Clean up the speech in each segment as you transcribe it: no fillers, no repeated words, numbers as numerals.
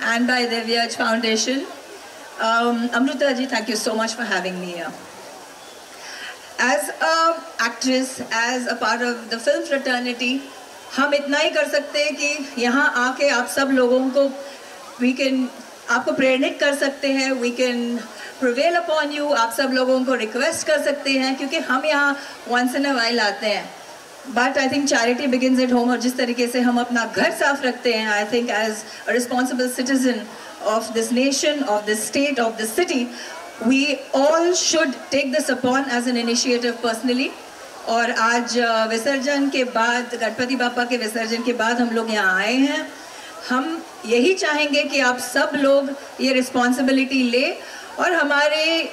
and by Divyaj Foundation. Amrita ji, thank you so much for having me here. As an actress, as a part of the film fraternity, हम इतना ही कर सकते हैं कि यहाँ आके आप सब लोगों को आपको प्रेरित कर सकते हैं, we can prevail upon you, आप सब लोगों को request कर सकते हैं क्योंकि हम यहाँ once in a while आते हैं. But I think charity begins at home और जिस तरीके से हम अपना घर साफ रखते हैं, I think as a responsible citizen of this nation, of this state, of this city, we all should take this upon as an initiative personally. और आज विसर्जन के बाद, गणपति बापा के विसर्जन के बाद हम लोग यहाँ आए हैं. हम यही चाहेंगे कि आप सब लोग ये रिस्पॉन्सिबिलिटी ले और हमारे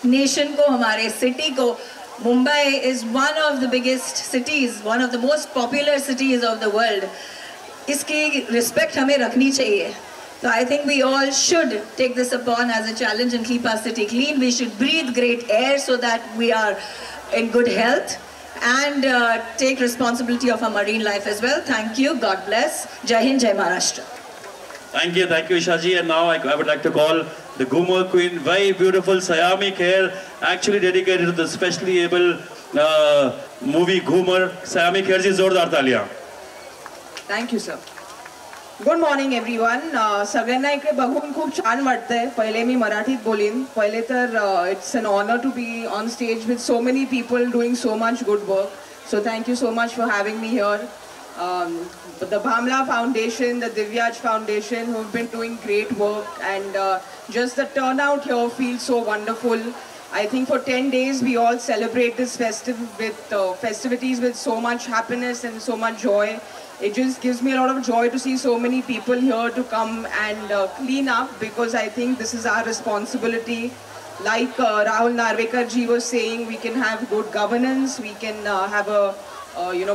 नेशन को, हमारे सिटी को, Mumbai is one of the biggest cities, one of the most popular cities of the world. इसकी रिस्पेक्ट हमें रखनी चाहिए. So I think we all should take this upon as a challenge and keep our city clean. We should breathe great air so that we are in good health and take responsibility of our marine life as well. Thank you. God bless. Jai Hind, Jai Maharashtra. Thank you, Isha ji. And now I would like to call the Ghumar Queen, very beautiful Sayami Kher, actually dedicated to the specially able movie Ghumar. Sayami Kher ji, zordar taaliyan. Thank you, sir. Good morning everyone. सगळ्यांना इकडे बघून खूप छान वाटतंय. पहिले मी मराठीत बोलीन. पहिले तर it's an honour to be on stage with so many people doing so much good work. So thank you so much for having me here. The Bhamla Foundation, the Divyaj Foundation, who have been doing great work, and just the turnout here feels so wonderful. I think for 10 days we all celebrate this festivities with so much happiness and so much joy. It just gives me a lot of joy to see so many people here to come and clean up, because I think this is our responsibility. Like Rahul Narvekar ji was saying, we can have good governance, we can have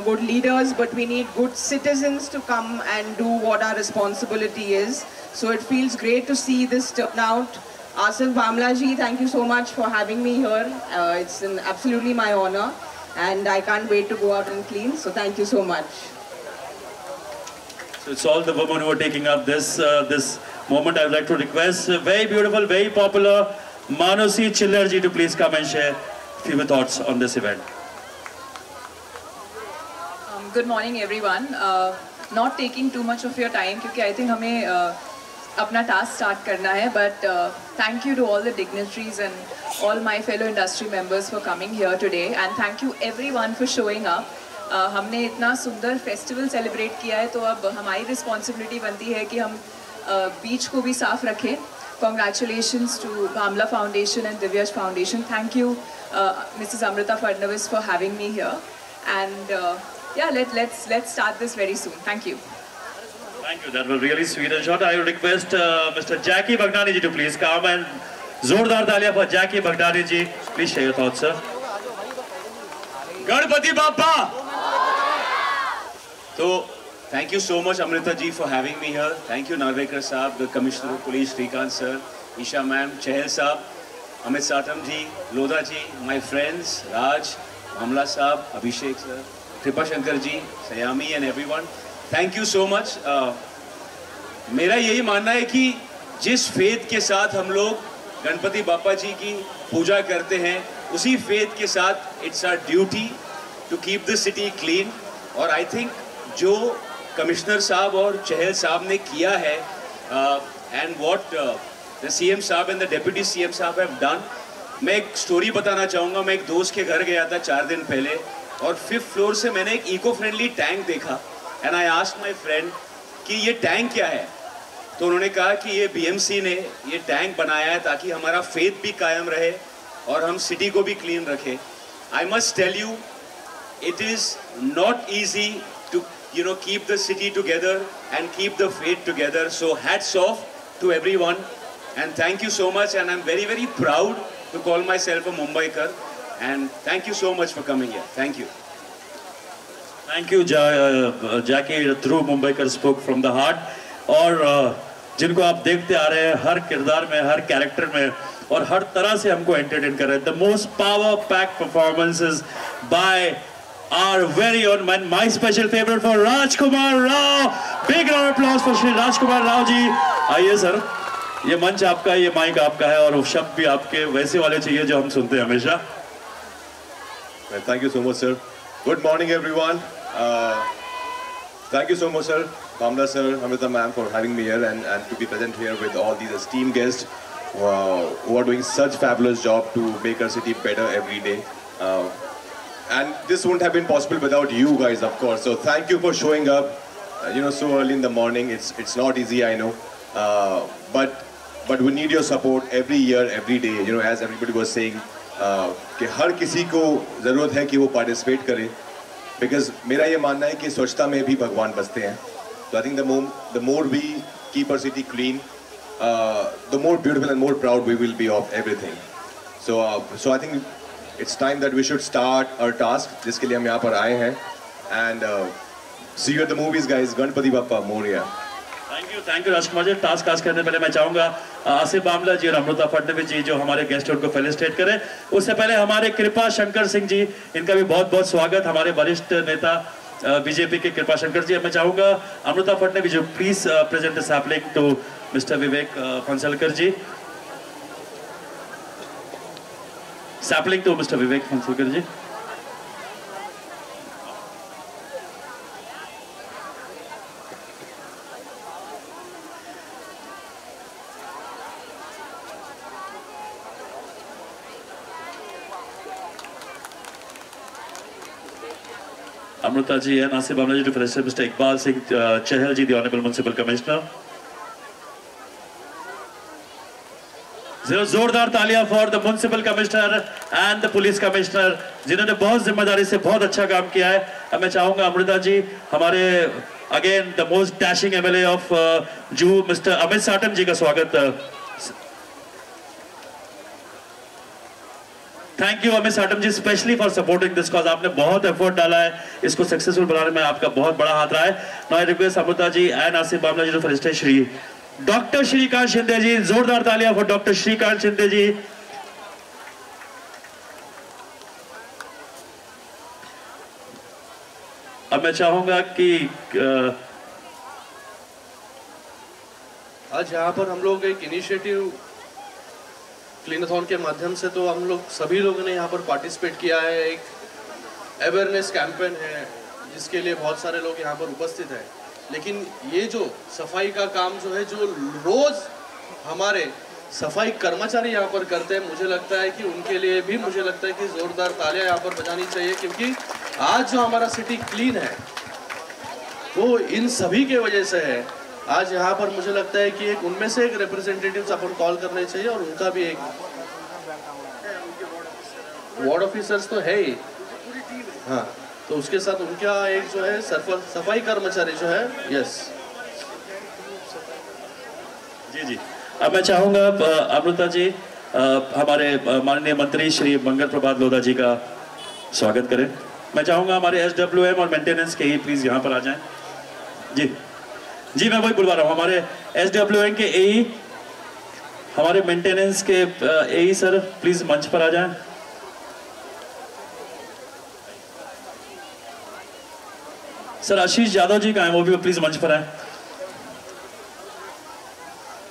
good leaders, but we need good citizens to come and do what our responsibility is. So it feels great to see this turnout. Asif Bhamla ji, thank you so much for having me here. It's absolutely my honor, and I can't wait to go out and clean. So thank you so much. So it's all the women who are taking up this moment. I would like to request very beautiful, very popular Manusi Chillar ji to please come and share a few thoughts on this event. Good morning everyone. Not taking too much of your time क्योंकि I think हमें अपना task start करना है. But thank you to all the dignitaries and all my fellow industry members for coming here today, and thank you everyone for showing up. हमने इतना सुंदर festival celebrate किया है, तो अब हमारी रिस्पॉन्सिबिलिटी बनती है कि हम बीच को भी साफ रखें. Congratulations to Bhamla Foundation and Divyaj Foundation. Thank you, Mrs. Amrita Fadnavis, for having me here. And yeah, let's start this very soon. Thank you. Thank you. That was really sweet and short. I would request Mr. Jackie Bhagdani ji to please come, and zordar taaliyan for Jackie Bhagdani ji. Please share your thoughts, sir. Ganpati Bappa. So, thank you so much Amrita ji for having me here. Thank you Narvekar Saab, the Commissioner of Police, Shrikant sir, Isha ma'am, Chahal Saab, Amit Satam ji, Lodha ji, my friends, Raj, Bhamla Saab, Abhishek sir, Kripa Shankar ji, Sayami and everyone. Thank you so much. मेरा यही मानना है कि जिस faith के साथ हम लोग गणपति बापा जी की पूजा करते हैं, उसी फेथ के साथ it's our duty to keep the city clean. और I think जो कमिश्नर साहब और चहल साहब ने किया है, and what the CM साहब and the Deputy CM साहब have done, मैं एक स्टोरी बताना चाहूँगा. मैं एक दोस्त के घर गया था 4 दिन पहले, और 5th फ्लोर से मैंने एक इको फ्रेंडली टैंक देखा. And I asked my friend कि ये टैंक क्या है, तो उन्होंने कहा कि ये BMC ने ये टैंक बनाया है ताकि हमारा फेथ भी कायम रहे और हम सिटी को भी क्लीन रखें. I must tell you, it is not easy to keep the city together and keep the faith together. So hats off to everyone, and thank you so much, and I'm very very proud to call myself a Mumbaikar, and thank you so much for coming here. Thank you. Thank you Jackie. Through Mumbaikar spoke from the heart. और जिनको आप देखते आ रहे हैं हर किरदार में, हर character में और हर तरह से हमको एंटरटेन कर रहे हैं. The most power pack performances by our very own man, my special favorite for Rajkumar Rao. Big round of applause for Shri Rajkumar Rao ji. आइए सर, ये मंच आपका, ये माइक आपका है और शब्द भी आपके वैसे वाले चाहिए जो हम सुनते हैं हमेशा. Thank you so much, sir. Good morning, everyone. Thank you so much, sir. Bamla sir, Amrita ma'am, for having me here and to be present here with all these esteemed guests who are doing such fabulous job to make our city better every day. And this wouldn't have been possible without you guys, of course. So thank you for showing up, so early in the morning. It's not easy, I know. But we need your support every year, every day. As everybody was saying, कि हर किसी को ज़रूरत है कि वो participate करे. Because मेरा ये मानना है कि स्वच्छता में भी भगवान बसते हैं. So I think the more we keep our city clean, the more beautiful and more proud we will be of everything. So I think it's time that we should start our task, जिसके लिए हम यहाँ पर आए हैं. And see you at the movies, guys. Ganpati Bappa Morya. Thank you Rajkumar ji. Task cast करने पहले मैं चाहूंगा आसिफ बामला जी और अमृता फडणवीस जी जो हमारे गेस्ट हैं उनको फेलिसिटेट करें. उससे पहले हमारे कृपा शंकर सिंह जी, इनका भी बहुत बहुत स्वागत. हमारे वरिष्ठ नेता बीजेपी के कृपा शंकर जी. मैं चाहूंगा Amrita Fadnavis ji please present the sapling to mister Vivek Phansalkar ji. Sapling to mister Vivek Phansalkar ji. Amrita ji and Asif Bamla ji to felicitate Mr. Iqbal Singh Chahal ji, the Honorable Municipal Commissioner. जोरदार तालियां for the Municipal Commissioner and the Police Commissioner जिन्होंने बहुत जिम्मेदारी से बहुत अच्छा काम किया है. अब मैं चाहूंगा अमृता जी, हमारे again the most dashing MLA of Juhu Mr. Amit Satam ji का स्वागत. Thank you Amit Satam ji specially for supporting this cause. आपने बहुत एफर्ट डाला है इसको सक्सेसफुल बनाने में, आपका बहुत बड़ा हाथ रहा है. Now I request Amrita ji and Asif Bamla ji to felicitate Shri doctor Shrikant Shinde ji. जोरदार तालियां फॉर डॉक्टर श्रीकांत शिंदे जी. अब मैं चाहूंगा कि आज यहाँ पर हम लोग एक इनिशिएटिव क्लीनाथॉन के माध्यम से तो हम लोग सभी लोगों ने यहाँ पर पार्टिसिपेट किया है. एक अवेयरनेस कैंपेन है जिसके लिए बहुत सारे लोग यहाँ पर उपस्थित हैं. लेकिन ये जो सफाई का काम जो है, जो रोज़ हमारे सफाई कर्मचारी यहाँ पर करते हैं, मुझे लगता है कि उनके लिए भी मुझे लगता है कि ज़ोरदार तालियां यहाँ पर बजानी चाहिए. क्योंकि आज जो हमारा सिटी क्लीन है वो इन सभी के वजह से है. आज यहाँ पर मुझे लगता है कि एक उनमें से एक रिप्रेजेंटेटिव्स अपन कॉल करने चाहिए और उनका भी एक वार्ड ऑफिसर्स तो है ही, हाँ, तो उसके साथ उनका एक जो है सफाई कर्मचारी जो है. यस जी. अब मैं चाहूंगा अमृता जी हमारे माननीय मंत्री श्री मंगल प्रभात लोधा जी का स्वागत करें. मैं चाहूंगा हमारे SWM और मेंटेनेंस के ही प्लीज यहाँ पर आ जाएं. जी मैं वही बुलवा रहा हूँ. हमारे SWM के AE, हमारे मेंटेनेंस के AE सर प्लीज मंच पर आ जाएं. सर आशीष यादव जी कहाँ हैं, वो भी प्लीज मंच पर आए.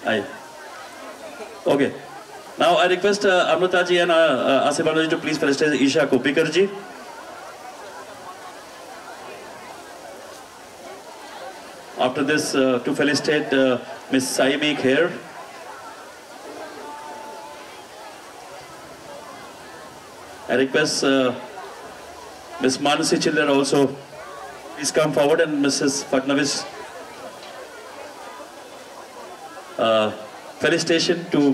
आइए. Okay, now I request Amrita ji and Asif Bamla ji to please felicitate Isha Koppikar ji. After this, to felicitate Miss Saimi Kher. I request Miss Manasi Chiller also please come forward, and Mrs. Fadnavis. Felicitation to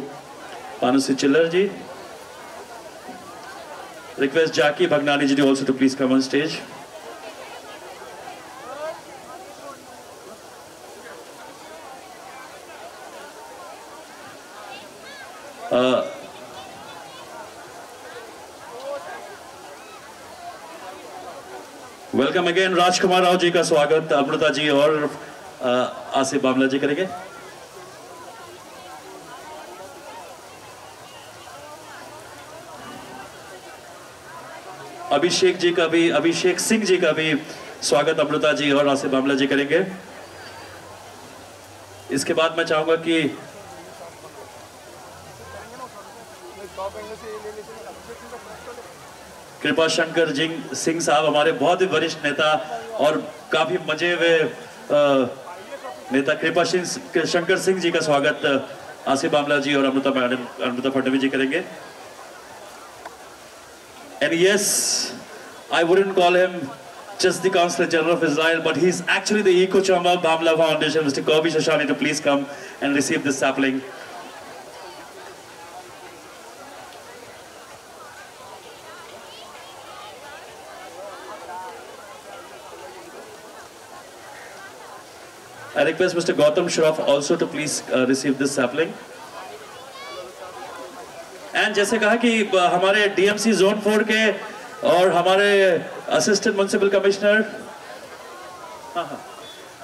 Manasi Chiller ji. Request Jackie Bhagnani ji also to please come on stage. Welcome again. Rajkumar Rao ji का स्वागत अमृता जी और आसिफ बामला जी करेंगे. अभिषेक सिंह जी का भी स्वागत अमृता जी और आसिफ बामला जी करेंगे। इसके बाद मैं चाहूंगा कि कृपा शंकर सिंह साहब, हमारे बहुत ही वरिष्ठ नेता और काफी मजे हुए नेता कृपा शंकर सिंह जी का स्वागत आसिफ बामला जी और अमृता फडणवीस जी करेंगे। And yes, I wouldn't call him just the Consul General of Israel, but he's actually the Eco Chamba Bamla Foundation. Mr. Kobi Shoshani, to please come and receive this sapling. I request Mr. Gautam Shroff also to please receive this sapling. And जैसे कहा कि हमारे DMC zone 4 के और हमारे assistant municipal commissioner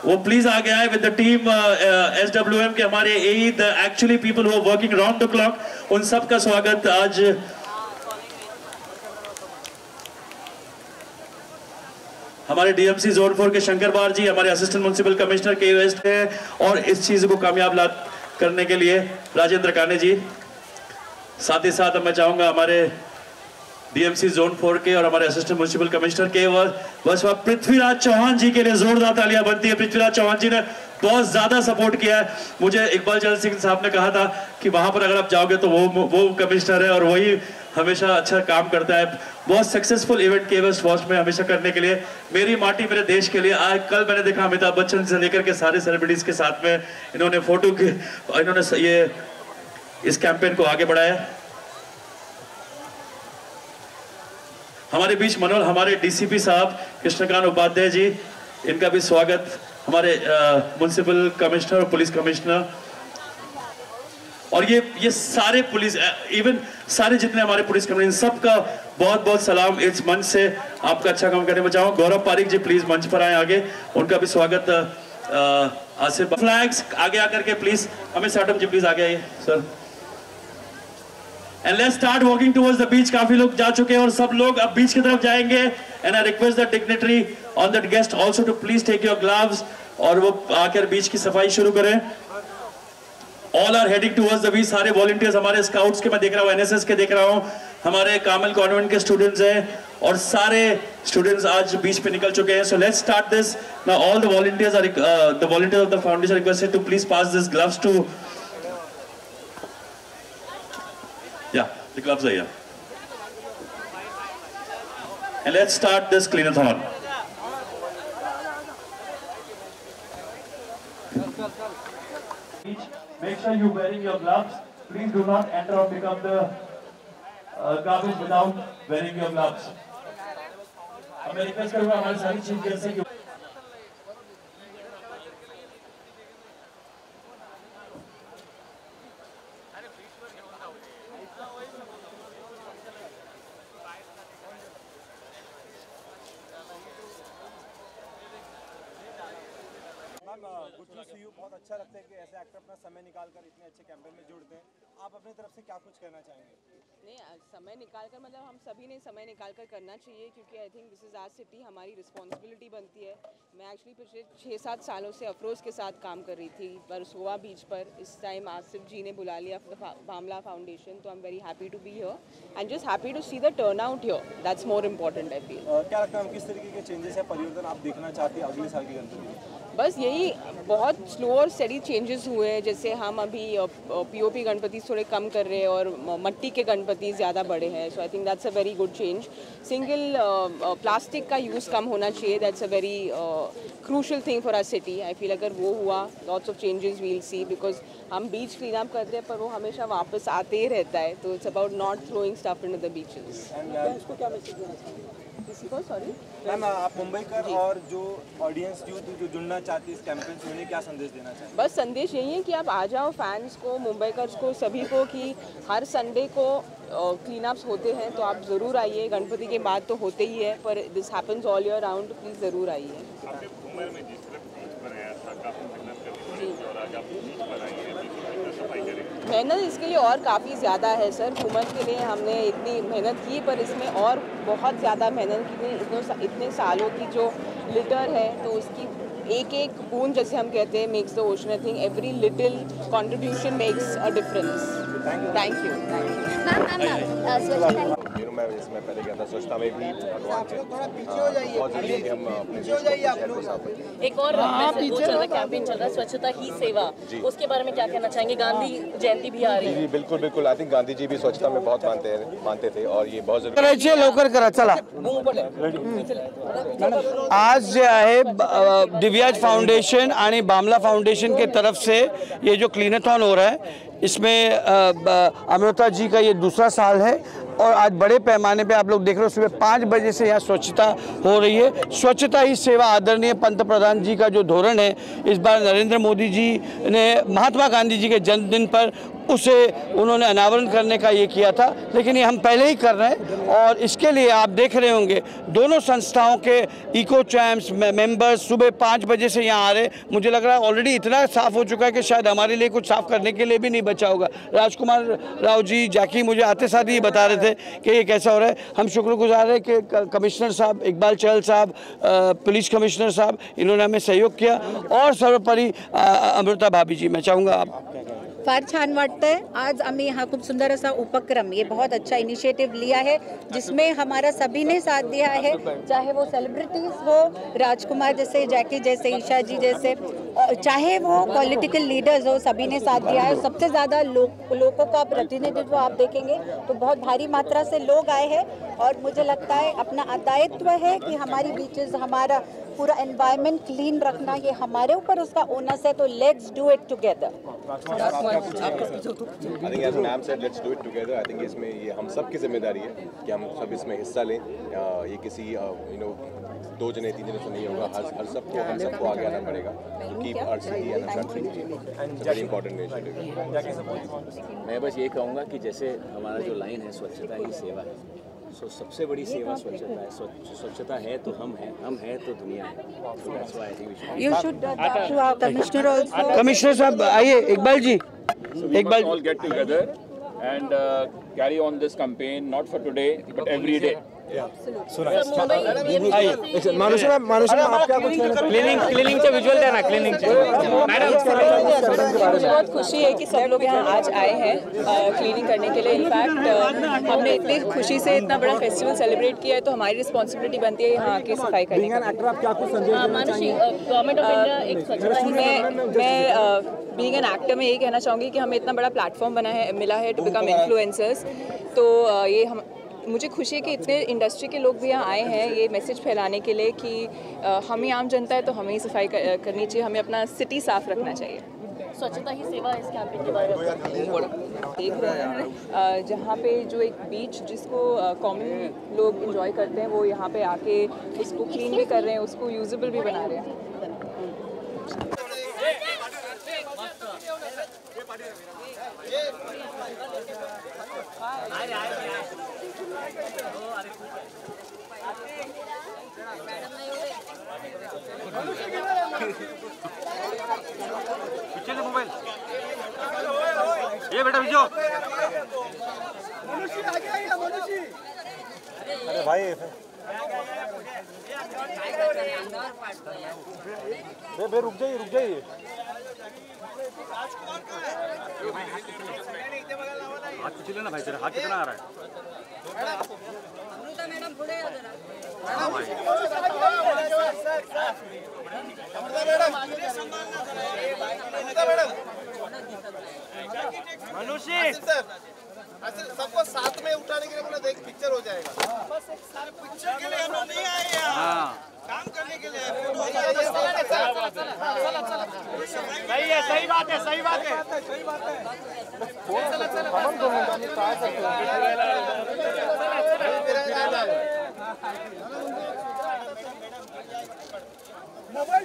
वो please आ गया है विद द टीम एसडब्ल्यूएम के हमारे AE the actually people who are working round the clock, उन सब का स्वागत आज हमारे डीएमसी जोन 4 के शंकर बार जी, हमारे असिस्टेंट म्युनिसिपल कमिश्नर के वेस्ट है, और इस चीज को कामयाब करने के लिए राजेंद्र काने जी। साथ ही साथ मैं चाहूंगा हमारे डीएमसी जोन 4 के और हमारे असिस्टेंट म्युनिसिपल कमिश्नर के बस पृथ्वीराज चौहान जी के लिए जोरदार तालियां बनती है। पृथ्वीराज चौहान जी ने बहुत ज्यादा सपोर्ट किया है। मुझे इकबाल चंद सिंह साहब ने कहा था कि वहां पर अगर आप जाओगे तो वो कमिश्नर है और वही हमेशा अच्छा काम करता है। बहुत सक्सेसफुल इवेंट के वेस्ट वॉच में हमेशा करने के लिए, मेरी माटी मेरे देश के लिए। आज कल मैंने देखा अमिताभ बच्चन से लेकर के सारे सेलिब्रिटीज के साथ में इन्होंने ये इस कैंपेन को आगे बढ़ाया। हमारे बीच मनोहर, हमारे डीसीपी साहब कृष्णकांत उपाध्याय जी, इनका भी स्वागत। हमारे म्युनिसिपल कमिश्नर और पुलिस कमिश्नर और ये सारे पुलिस, इवन सारे जितने हमारे पुलिस कमिश्नर, सबका बहुत बहुत सलाम इस मंच से आपका अच्छा काम करने में चाहूँ। गौरव पारिक जी प्लीज मंच पर आए आगे, उनका भी स्वागत। आसिफ फ्लैग्स आगे आकर के प्लीज, अमित साटम जी प्लीज आगे आइए sir. And let's start walking towards the beach. काफी लोग जा चुके हैं और सब लोग अब बीच की तरफ जाएंगे। And I request the dignitary on that guest also to please take your gloves और वो आकर बीच की सफाई शुरू करें। All are heading towards the beach. सारे volunteers, हमारे scouts के मैं देख रहा हूँ, NSS के देख रहा हूँ, हमारे कामिल कॉन्वेंट के स्टूडेंट्स हैं और सारे स्टूडेंट्स आज बीच पे निकल चुके हैं। So let's start this now. All the volunteers of the foundation are requested to please pass these gloves to. Yeah, the gloves are here. And let's start this cleanathon. Make sure you're wearing your gloves. Please do not enter or pick up the garbage without wearing your gloves. मैं request करूँगा हमारे सारी चीज जैसे कि बहुत अच्छा लगता है कि ऐसे एक्टर अपना समय निकालकर इतने अच्छे कैंपेन में जुड़ते हैं। आप अपनी तरफ से क्या कुछ कहना चाहेंगे? नहीं, समय निकालकर मतलब हम सभी ने समय निकालकर करना चाहिए, क्योंकि I think this is our city, हमारी रिस्पॉन्सिबिलिटी बनती है। मैं एक्चुअली पिछले 6-7 सालों से अफरोज़ के साथ काम कर रही थी वर्सोवा बीच पर। इस टाइम आसिफ जी ने बुला लिया बामला फाउंडेशन, तो I am very happy to be here and just happy to see the turn out here. That's more important I feel. क्या लगता है किस तरीके के चेंजेस या परिवर्तन आप देखना चाहते हैं अगले साल की गणपति? बस यही बहुत स्लो और स्टेडी चेंजेस हुए हैं। जैसे हम अभी पीओपी गणपति थोड़े कम कर रहे हैं और मट्टी के गणपति ज़्यादा बड़े हैं। So I think that's a very good change. Single plastic का यूज़ कम होना चाहिए। That's a very crucial thing for our city. I feel अगर वो हुआ, lots of changes will see, because हम बीच क्लीन अप करते हैं पर वो हमेशा वापस आते ही रहता है। तो it's about not throwing stuff into the beaches. इसको क्या मैसेज देना चाहिए? सॉरी मैम, आप मुंबईकर और जो ऑडियंस जो जुड़ना चाहती है इस कैंपेन से, उन्हें क्या संदेश देना चाहिए? बस संदेश यही है कि आप आ जाओ, फैंस को, मुंबईकर्स को, सभी को, कि हर संडे को क्लीन अप्स होते हैं तो आप ज़रूर आइए। गणपति के बाद तो होते ही है, पर this happens all year round, please ज़रूर आइए। मेहनत इसके लिए और काफ़ी ज़्यादा है सर। घूमर के लिए हमने इतनी मेहनत की, पर इसमें और बहुत ज़्यादा मेहनत की। इतने सालों की जो लिटर है, तो उसकी एक एक बूंद, जैसे हम कहते हैं, makes the ocean. I think every little contribution makes a difference. Thank you. मैं इसमें पहले गया था, स्वच्छता में भी बहुत जरूरी है हम अपने एक और वो चल रहा कैंपेन चल रहा है स्वच्छता ही सेवा, उसके बारे में क्या कहना चाहेंगे? गांधी जयंती भी आ रही है। जी बिल्कुल बिल्कुल, आई थिंक गांधी जी भी स्वच्छता में बहुत मानते थे और ये बहुत जरूरी लवकर करा चला। आज जे आहे दिव्याज फाउंडेशन आणि बामला फाउंडेशन के तरफ से ये जो क्लीनथॉन हो रहा है, इसमें अमृता जी का ये दूसरा साल है और आज बड़े पैमाने पे आप लोग देख रहे हो सुबह 5 बजे से यहाँ स्वच्छता हो रही है। स्वच्छता ही सेवा आदरणीय पंतप्रधान जी का जो धोरण है, इस बार नरेंद्र मोदी जी ने महात्मा गांधी जी के जन्मदिन पर उसे उन्होंने अनावरण करने का ये किया था, लेकिन ये हम पहले ही कर रहे हैं और इसके लिए आप देख रहे होंगे दोनों संस्थाओं के इको चैम्प्स मेंबर्स सुबह 5 बजे से यहाँ आ रहे। मुझे लग रहा है ऑलरेडी इतना साफ हो चुका है कि शायद हमारे लिए कुछ साफ करने के लिए भी नहीं बचा होगा। राजकुमार राव जी, जैकी मुझे आते साथ ही बता रहे थे कि ये कैसा हो रहा है। हम शुक्रगुजार हैं कि कमिश्नर साहब इकबाल चहल साहब, पुलिस कमिश्नर साहब, इन्होंने हमें सहयोग किया और सर्वोपरि अमृता भाभी जी, मैं चाहूँगा आप। फार छान वाटतंय। आज आम्ही हा खूप सुंदर असा उपक्रम, ये बहुत अच्छा इनिशिएटिव लिया है जिसमें हमारा सभी ने साथ दिया है, चाहे वो सेलिब्रिटीज़ हो, राजकुमार जैसे, जैकी जैसे, ईशा जी जैसे, चाहे वो पॉलिटिकल लीडर्स हो, सभी ने साथ दिया है। सबसे ज़्यादा लोगों का प्रतिनिधित्व आप देखेंगे तो बहुत भारी मात्रा से लोग आए हैं और मुझे लगता है अपना दायित्व है कि हमारी बीचेस, हमारा पूरा एनवायरनमेंट क्लीन रखना, ये हमारे ऊपर उसका ओनस है, तो let's do it together. I think as ma'am said, let's do it together. I think इसमें ये हम सब की जिम्मेदारी है कि हम सब इसमें हिस्सा लें। ये किसी 2 जने 3 जने से नहीं होगा, हर सबको हम सबको आगे आना पड़ेगा। Keep our city and country very important initiative. मैं बस ये कहूँगा कि जैसे हमारा जो लाइन है स्वच्छता ही सेवा है, सो सबसे बड़ी सेवा स्वच्छता है। स्वच्छता है तो हम हैं तो दुनिया है। So that's why I think we should. You should talk to our commissioner also. Commissioner साहब आइए, Iqbal ji, Iqbal, all get together and carry on this campaign, not for today but every day. Manushi ma'am आपका कुछ cleaning visual देना, cleaning मुझे बहुत खुशी है कि सब लोग यहाँ आज आए हैं क्लीनिंग करने के लिए। इनफैक्ट हमने इतनी खुशी से इतना बड़ा फेस्टिवल सेलिब्रेट किया है, तो हमारी रिस्पॉन्सिबिलिटी बनती है यहाँ की सफाई करने की। मैं बीइंग एन एक्टर में यही कहना चाहूँगी कि हमें इतना बड़ा प्लेटफॉर्म मिला है टू बिकम इन्फ्लुएंसर्स। तो ये मुझे खुशी है कि इतने इंडस्ट्री के लोग भी यहाँ आए हैं ये मैसेज फैलाने के लिए कि हम ही आम जनता है तो हमें ही सफाई करनी चाहिए, हमें अपना सिटी साफ रखना चाहिए। स्वच्छता ही सेवा इस कैंपेन के बारे में देख रहे हैं जहाँ पे जो एक बीच जिसको कॉमन लोग एंजॉय करते हैं, वो यहाँ पे आके उसको क्लीन भी कर रहे हैं, उसको यूजेबल भी बना रहे हैं। पीछे से मोबाइल, ये बेटा भिजो। अरे भाई रुक जाइए। हाथ पीछे लेना भाई, तेरा हाथ कितना आ रहा है? मैडम थोड़े मनुष्य सबको साथ में उठाने के लिए बोला, देख पिक्चर हो जाएगा। बस एक पिक्चर के लिए हम लोग नहीं आए यहाँ, काम करने के लिए। सही है, सही बात है। मोबाइल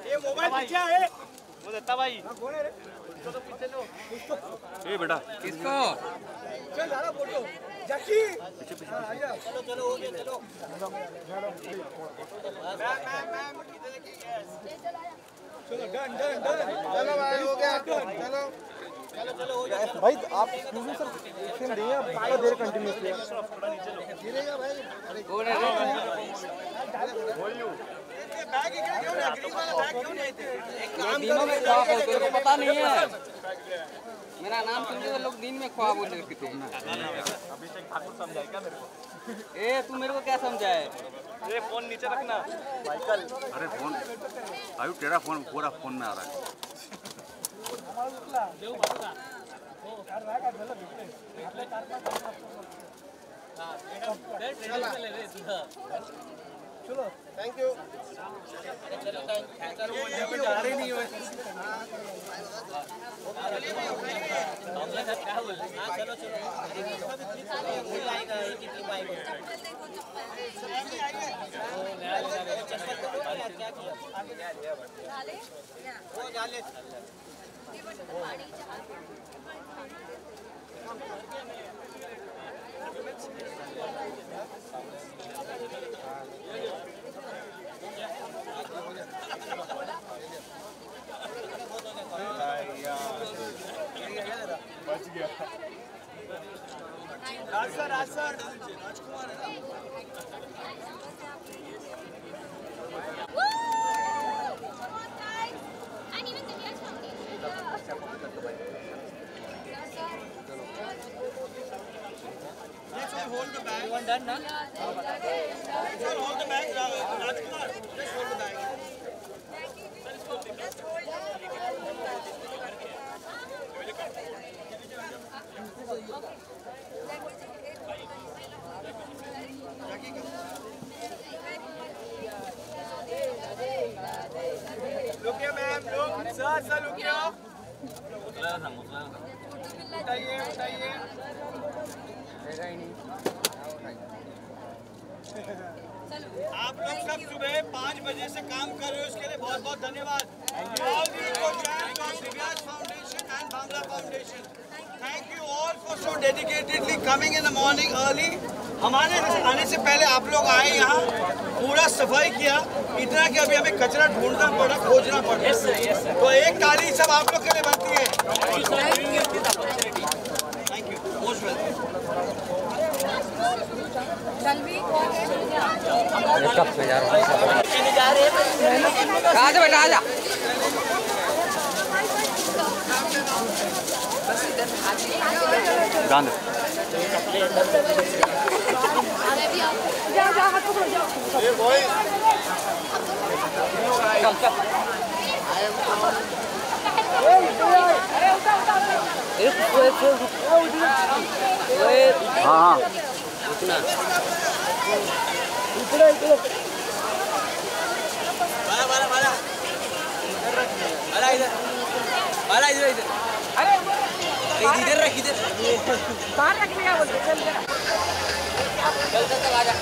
ये मोबाइल पीछे है वो दत्ता भाई। तो पीछे लो ए बेटा, किसको चल जा रहा फोटो जैकी पीछे चलो हो गया, चलो मैम इधर देखिए। चलो डन डन डन, चलो भाई हो गया, चलो चलो हो जाए भाई। आप सर फिल्म दिए आप पूरा देर कंटिन्यूअसली गिरेगा भाई। कौन है बैग क्यों नहीं, ग्रीन वाला बैग क्यों नहीं थे? एक काम करो, पता नहीं है मेरा नाम सुन के लोग दिन में ख्वाब बोल रहे थे। अभिषेक ठाकुर समझाए क्या मेरे को? ए तू मेरे को क्या समझाए? ये फोन नीचे रखना माइकल। अरे फोन आयु तेरा फोन पूरा फोन में आ रहा है। चलो थैंक यू। जा रही नहीं हुए बच गया। राज सर राजकुमार है ना। Hold the bag. You want done now? Sir, hold the bag. Rajkumar, just hold the bag. Look here, ma'am. Look, sir, look here. उठाइए। आप लोग सब सुबह 5 बजे से काम कर रहे हो, उसके लिए बहुत बहुत धन्यवाद। All the co-chairs of Divyaj Foundation and Bangla Foundation. Thank you all for so dedicatedly coming in the morning early. हमारे आने से पहले आप लोग आए यहाँ, पूरा सफाई किया, इतना कि अभी हमें कचरा ढूंढना पड़ा, खोजना पड़ा। तो एक ताली सब आप लोग के लिए बनती है। Thank you. Most welcome. आजा बेटा आजा। गांध हाँ रुकना। इधर रख, इधर बाहर रखने का बोलते। चल आजा।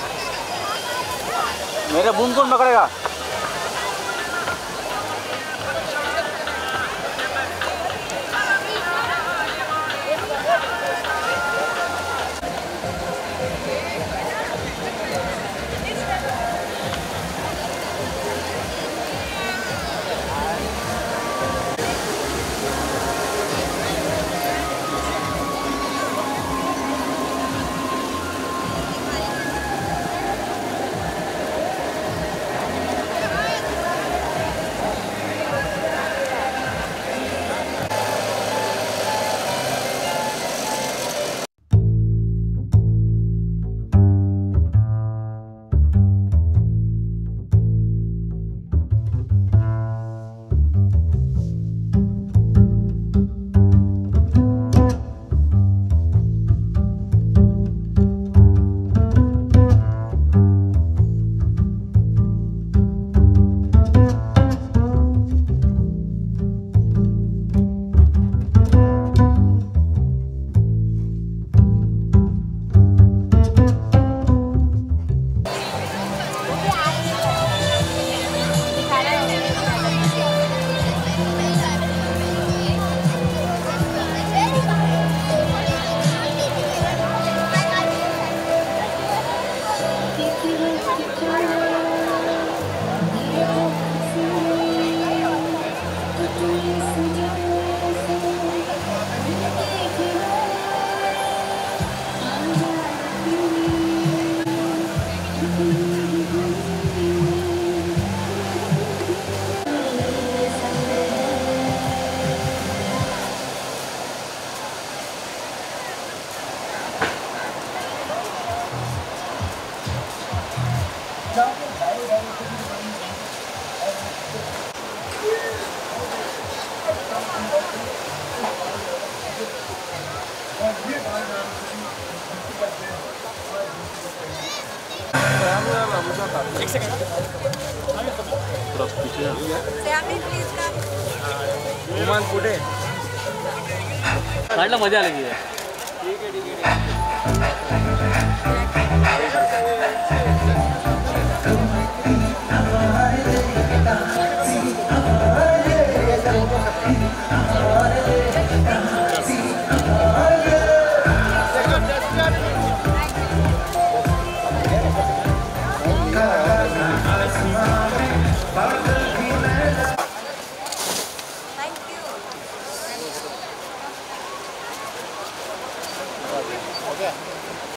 मेरे बूम कौन पकड़ेगा? एक सेकंड विमान कुठे काढला मजा आली आहे